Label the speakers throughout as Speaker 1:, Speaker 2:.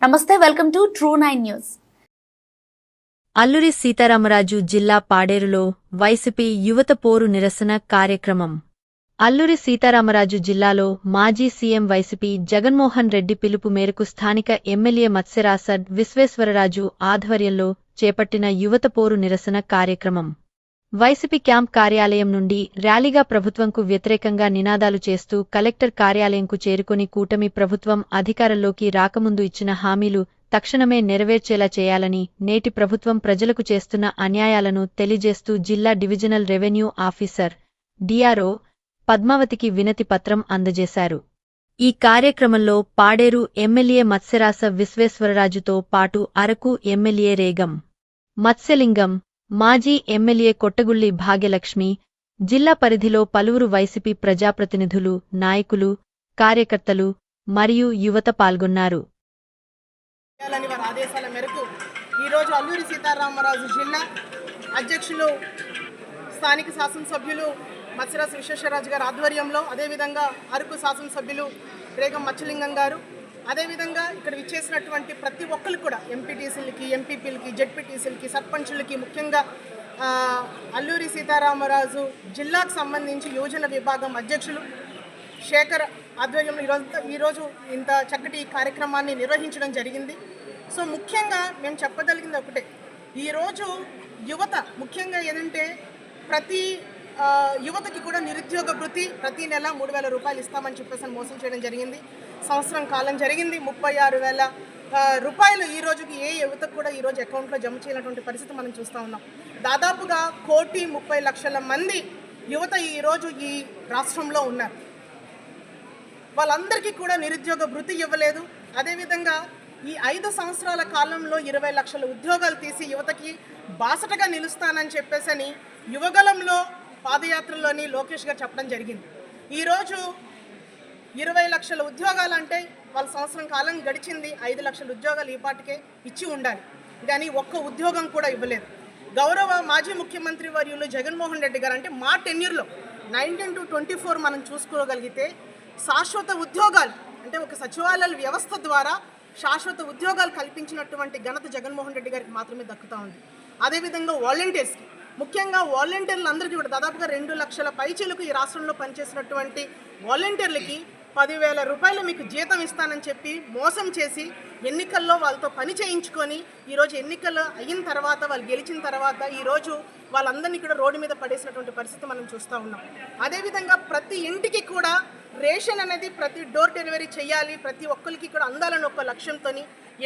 Speaker 1: నమస్తే, welcome to True9 news.
Speaker 2: Alluri Sitaramaraju జిల్లా పాడేరులో వైసీపీ యువత పోరు నిరసన కార్యక్రమం. అల్లూరి సీతారామరాజు జిల్లాలో మాజీ సీఎం వైసీపీ జగన్మోహన్ రెడ్డి పిలుపు మేరకు స్థానిక ఎమ్మెల్యే మత్స్యరాసడ్ విశ్వేశ్వరరాజు ఆధ్వర్యంలో చేపట్టిన యువత పోరు నిరసన కార్యక్రమం. వైసీపీ క్యాంప్ కార్యాలయం నుండి ర్యాలీగా ప్రభుత్వంకు వ్యతిరేకంగా నినాదాలు చేస్తూ కలెక్టర్ కార్యాలయంకు చేరుకుని కూటమి ప్రభుత్వం అధికారంలోకి రాకముందు ఇచ్చిన హామీలు తక్షణమే నెరవేర్చేలా చేయాలని, నేటి ప్రభుత్వం ప్రజలకు చేస్తున్న అన్యాయాలను తెలియజేస్తూ జిల్లా డివిజనల్ రెవెన్యూ ఆఫీసర్ డిఆర్ఓ పద్మావతికి వినతి పత్రం అందజేశారు. ఈ కార్యక్రమంలో పాడేరు ఎమ్మెల్యే మత్స్యరాస విశ్వేశ్వరరాజుతో పాటు అరకు ఎమ్మెల్యే రేగం మత్స్యలింగం, మాజీ ఎమ్మెల్యే కొట్టగుళ్లి భాగ్యలక్ష్మి, జిల్లా పరిధిలో పలువురు వైసీపీ ప్రజాప్రతినిధులు, నాయకులు, కార్యకర్తలు మరియు యువత పాల్గొన్నారు.
Speaker 3: ఆదేశాల మేరకు ఈరోజు అల్లూరి సీతారామరాజు జిల్లా అధ్యక్షులు స్థానిక శాసనసభ్యులు మత్స్యరాస విశ్వేశ్వరరాజు గారి ఆధ్వర్యంలో, అదేవిధంగా అరకు శాసనసభ్యులు రేగం మత్స్యలింగం గారు, అదేవిధంగా ఇక్కడ విచ్చేసినటువంటి ప్రతి ఒక్కరు కూడా ఎంపీటీసీలకి, ఎంపీపీలకి, జెడ్పీటీసీలకి, సర్పంచులకి, ముఖ్యంగా అల్లూరి సీతారామరాజు జిల్లాకు సంబంధించి యువజన విభాగం అధ్యక్షులు శేఖర్ ఆధ్వర్యంలో ఈరోజు ఇంత చక్కటి కార్యక్రమాన్ని నిర్వహించడం జరిగింది. సో ముఖ్యంగా మేము చెప్పగలిగింది ఒకటే, ఈరోజు యువత ముఖ్యంగా ఏంటంటే ప్రతి యువతకి కూడా నిరుద్యోగ భృతి ప్రతి నెల 3,000 రూపాయలు ఇస్తామని చెప్పేసి మోసం చేయడం జరిగింది. సంవత్సరం కాలం జరిగింది. 36,000 రూపాయలు ఈ రోజుకి ఏ యువతకు కూడా ఈరోజు అకౌంట్లో జమ చేయనటువంటి పరిస్థితి మనం చూస్తూ ఉన్నాం. దాదాపుగా 1,30,00,000 మంది యువత ఈరోజు ఈ రాష్ట్రంలో ఉన్నారు. వాళ్ళందరికీ కూడా నిరుద్యోగ భృతి ఇవ్వలేదు. అదేవిధంగా ఈ 5 సంవత్సరాల కాలంలో 20 లక్షల ఉద్యోగాలు తీసి యువతకి బాసటగా నిలుస్తానని చెప్పేసి యువగలంలో పాదయాత్రలోని లోకేష్ గారు చెప్పడం జరిగింది. ఈరోజు 20 లక్షల ఉద్యోగాలు అంటే వాళ్ళ సంవత్సరం కాలం గడిచింది. 5 లక్షల ఉద్యోగాలు ఈ పాటికే ఇచ్చి ఉండాలి, కానీ ఒక్క ఉద్యోగం కూడా ఇవ్వలేదు. గౌరవ మాజీ ముఖ్యమంత్రి వర్యులు జగన్మోహన్ రెడ్డి గారు అంటే మా టెన్యూర్లో 19 to 24 మనం చూసుకోగలిగితే శాశ్వత ఉద్యోగాలు అంటే ఒక సచివాలయాల వ్యవస్థ ద్వారా శాశ్వత ఉద్యోగాలు కల్పించినటువంటి ఘనత జగన్మోహన్ రెడ్డి గారికి మాత్రమే దక్కుతూ ఉంది. అదేవిధంగా వాలంటీర్స్కి, ముఖ్యంగా వాలంటీర్లందరికీ కూడా దాదాపుగా 2 లక్షల పైచీలకు ఈ రాష్ట్రంలో పనిచేసినటువంటి వాలంటీర్లకి 10,000 రూపాయలు మీకు జీతం ఇస్తానని చెప్పి మోసం చేసి ఎన్నికల్లో వాళ్ళతో పని చేయించుకొని ఈరోజు ఎన్నికలు అయిన తర్వాత వాళ్ళు గెలిచిన తర్వాత ఈరోజు వాళ్ళందరినీ కూడా రోడ్డు మీద పడేసినటువంటి పరిస్థితి మనం చూస్తూ ఉన్నాం. అదేవిధంగా ప్రతి ఇంటికి కూడా రేషన్ అనేది ప్రతి డోర్ డెలివరీ చేయాలి, ప్రతి ఒక్కరికి కూడా అందాలని ఒక లక్ష్యంతో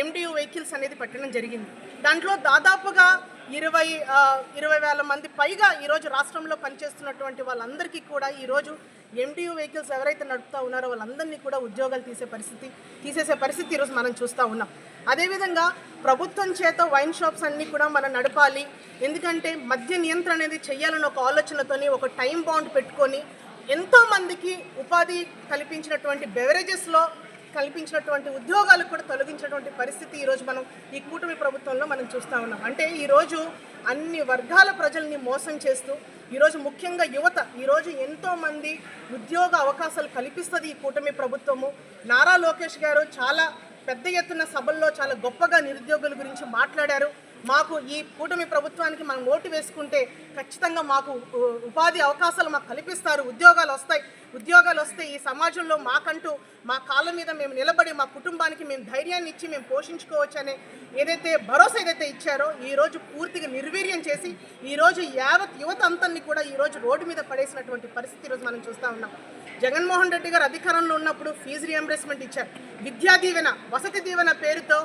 Speaker 3: MDU వెహికల్స్ అనేది పెట్టడం జరిగింది. దాంట్లో దాదాపుగా 20,000 మంది పైగా ఈరోజు రాష్ట్రంలో పనిచేస్తున్నటువంటి వాళ్ళందరికీ కూడా ఈరోజు MDU వెహికల్స్ ఎవరైతే నడుపుతూ ఉన్నారో వాళ్ళందరినీ కూడా ఉద్యోగాలు తీసేసే పరిస్థితి ఈరోజు మనం చూస్తూ ఉన్నాం. అదేవిధంగా ప్రభుత్వం చేత వైన్ షాప్స్ అన్నీ కూడా మనం నడపాలి, ఎందుకంటే మద్య నియంత్రణ అనేది చేయాలని ఒక ఆలోచనతోని ఒక టైం బౌండ్ పెట్టుకొని ఎంతోమందికి ఉపాధి కల్పించినటువంటి బెవరేజెస్లో కల్పించినటువంటి ఉద్యోగాలు కూడా తొలగించినటువంటి పరిస్థితి ఈరోజు మనం ఈ కూటమి ప్రభుత్వంలో మనం చూస్తూ ఉన్నాం. అంటే ఈరోజు అన్ని వర్గాల ప్రజల్ని మోసం చేస్తూ ఈరోజు ముఖ్యంగా యువత ఈరోజు ఎంతోమంది ఉద్యోగ అవకాశాలు కల్పిస్తుంది ఈ కూటమి ప్రభుత్వము. నారా లోకేష్ గారు చాలా పెద్ద ఎత్తున సభల్లో చాలా గొప్పగా నిరుద్యోగుల గురించి మాట్లాడారు. మాకు ఈ కూటమి ప్రభుత్వానికి మనం ఓటు వేసుకుంటే ఖచ్చితంగా మాకు ఉపాధి అవకాశాలు మాకు కల్పిస్తారు, ఉద్యోగాలు వస్తే ఈ సమాజంలో మాకంటూ మా కాళ్ళ మీద మేము నిలబడి మా కుటుంబానికి మేము ధైర్యాన్ని ఇచ్చి మేము పోషించుకోవచ్చు అనే ఏదైతే భరోసా ఏదైతే ఇచ్చారో ఈరోజు పూర్తిగా నిర్వీర్యం చేసి ఈరోజు యావత్ యువత అంతని కూడా ఈరోజు రోడ్డు మీద పడేసినటువంటి పరిస్థితి ఈరోజు మనం చూస్తూ ఉన్నాం. జగన్మోహన్ రెడ్డి గారు అధికారంలో ఉన్నప్పుడు ఫీజు రియంబర్స్మెంట్ ఇచ్చారు. విద్యా దీవెన, వసతి దీవెన పేరుతో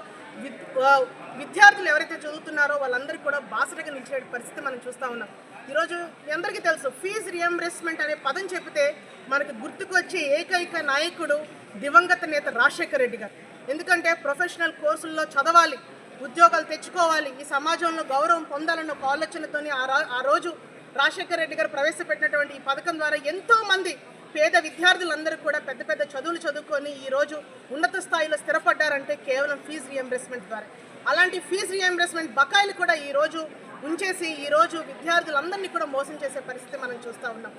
Speaker 3: విద్యార్థులు ఎవరైతే చదువుతున్నారో వాళ్ళందరికీ కూడా బాసటగా నిలిచే పరిస్థితి మనం చూస్తూ ఉన్నాం. ఈరోజు మీ అందరికీ తెలుసు, ఫీజు రియంబర్స్మెంట్ అనే పదం చెబితే మనకు గుర్తుకొచ్చే ఏకైక నాయకుడు దివంగత నేత రాజశేఖర్ రెడ్డి గారు. ఎందుకంటే ప్రొఫెషనల్ కోర్సుల్లో చదవాలి, ఉద్యోగాలు తెచ్చుకోవాలి, ఈ సమాజంలో గౌరవం పొందాలన్న ఒక ఆలోచనతోని ఆ రోజు రాజశేఖర్ రెడ్డి గారు ప్రవేశపెట్టినటువంటి ఈ పథకం ద్వారా ఎంతోమంది పేద విద్యార్థులందరూ కూడా పెద్ద పెద్ద చదువులు చదువుకొని ఈరోజు ఉన్నత స్థాయిలో స్థిరపడ్డారంటే కేవలం ఫీజు రియంబర్స్మెంట్ ద్వారా. అలాంటి ఫీజు రియంబర్స్మెంట్ బకాయిలు కూడా ఈరోజు ఉంచేసి ఈరోజు విద్యార్థులందరినీ కూడా మోసం చేసే పరిస్థితి మనం చూస్తూ ఉన్నాం.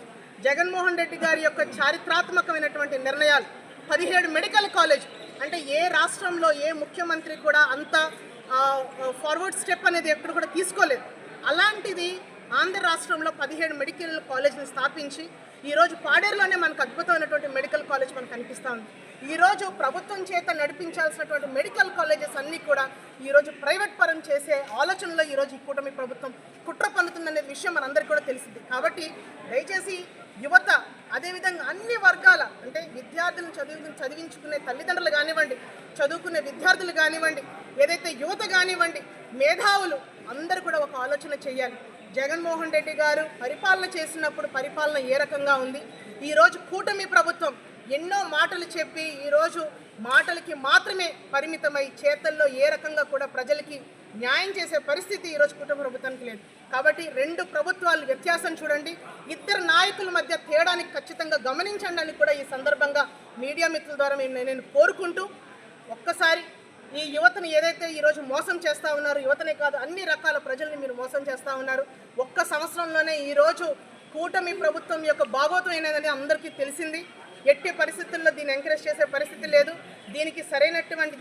Speaker 3: జగన్మోహన్ రెడ్డి గారి యొక్క చారిత్రాత్మకమైనటువంటి నిర్ణయాలు 17 మెడికల్ కాలేజ్ అంటే ఏ రాష్ట్రంలో ఏ ముఖ్యమంత్రి కూడా అంత ఫార్వర్డ్ స్టెప్ అనేది ఎక్కడ కూడా తీసుకోలేదు. అలాంటిది ఆంధ్ర రాష్ట్రంలో 17 మెడికల్ కాలేజ్ని స్థాపించి ఈరోజు పాడేరులోనే మనకు అద్భుతమైనటువంటి మెడికల్ కాలేజ్ మనకు కనిపిస్తూ ఉంది. ఈరోజు ప్రభుత్వం చేత నడిపించాల్సినటువంటి మెడికల్ కాలేజెస్ అన్నీ కూడా ఈరోజు ప్రైవేట్ పరం చేసే ఆలోచనలో ఈరోజు ఈ కూటమి ప్రభుత్వం కుట్ర పన్నుతుందనే విషయం మనందరికీ కూడా తెలిసింది. కాబట్టి దయచేసి యువత, అదేవిధంగా అన్ని వర్గాల, అంటే విద్యార్థులను చదివించుకునే తల్లిదండ్రులు కానివ్వండి, చదువుకునే విద్యార్థులు కానివ్వండి, ఏదైతే యువత కానివ్వండి, మేధావులు అందరూ కూడా ఒక ఆలోచన చేయాలి. జగన్మోహన్ రెడ్డి గారు పరిపాలన చేసినప్పుడు పరిపాలన ఏ రకంగా ఉంది, ఈరోజు కూటమి ప్రభుత్వం ఎన్నో మాటలు చెప్పి ఈరోజు మాటలకి మాత్రమే పరిమితమై చేతల్లో ఏ రకంగా కూడా ప్రజలకి న్యాయం చేసే పరిస్థితి ఈరోజు కూటమి ప్రభుత్వానికి లేదు. కాబట్టి రెండు ప్రభుత్వాలు వ్యత్యాసం చూడండి, ఇద్దరు నాయకుల మధ్య తేడాన్ని ఖచ్చితంగా గమనించండి అని కూడా ఈ సందర్భంగా మీడియా మిత్రుల ద్వారా నేను కోరుకుంటూ, ఒక్కసారి ఈ యువతను ఏదైతే ఈరోజు మోసం చేస్తూ ఉన్నారు, యువతనే కాదు అన్ని రకాల ప్రజల్ని మీరు మోసం చేస్తూ ఉన్నారు. ఒక్క సంవత్సరంలోనే ఈరోజు కూటమి ప్రభుత్వం యొక్క భాగోతం అయినదని అందరికీ తెలిసింది. ఎట్టి పరిస్థితుల్లో దీన్ని ఎంకరేజ్ చేసే పరిస్థితి లేదు. దీనికి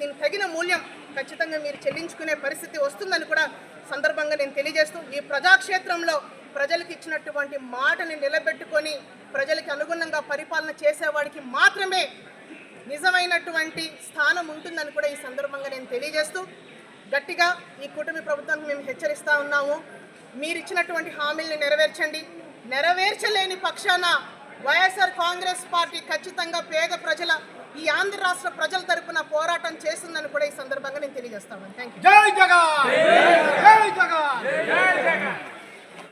Speaker 3: దీనికి తగిన మూల్యం ఖచ్చితంగా మీరు చెల్లించుకునే పరిస్థితి వస్తుందని కూడా సందర్భంగా నేను తెలియజేస్తూ, ఈ ప్రజాక్షేత్రంలో ప్రజలకు ఇచ్చినటువంటి మాటని నిలబెట్టుకొని ప్రజలకు అనుగుణంగా పరిపాలన చేసేవాడికి మాత్రమే నిజమైనటువంటి స్థానం ఉంటుందని కూడా ఈ సందర్భంగా నేను తెలియజేస్తూ, గట్టిగా ఈ కూటమి ప్రభుత్వానికి మేము హెచ్చరిస్తూ ఉన్నాము. మీరు ఇచ్చినటువంటి హామీల్ని నెరవేర్చండి. నెరవేర్చలేని పక్షాన వైఎస్ఆర్ కాంగ్రెస్ పార్టీ ఖచ్చితంగా పేద ప్రజల, ఈ ఆంధ్ర రాష్ట్ర ప్రజల తరపున పోరాటం చేస్తుందని కూడా ఈ సందర్భంగా నేను తెలియజేస్తాను. Thank you.
Speaker 4: జై జగన్.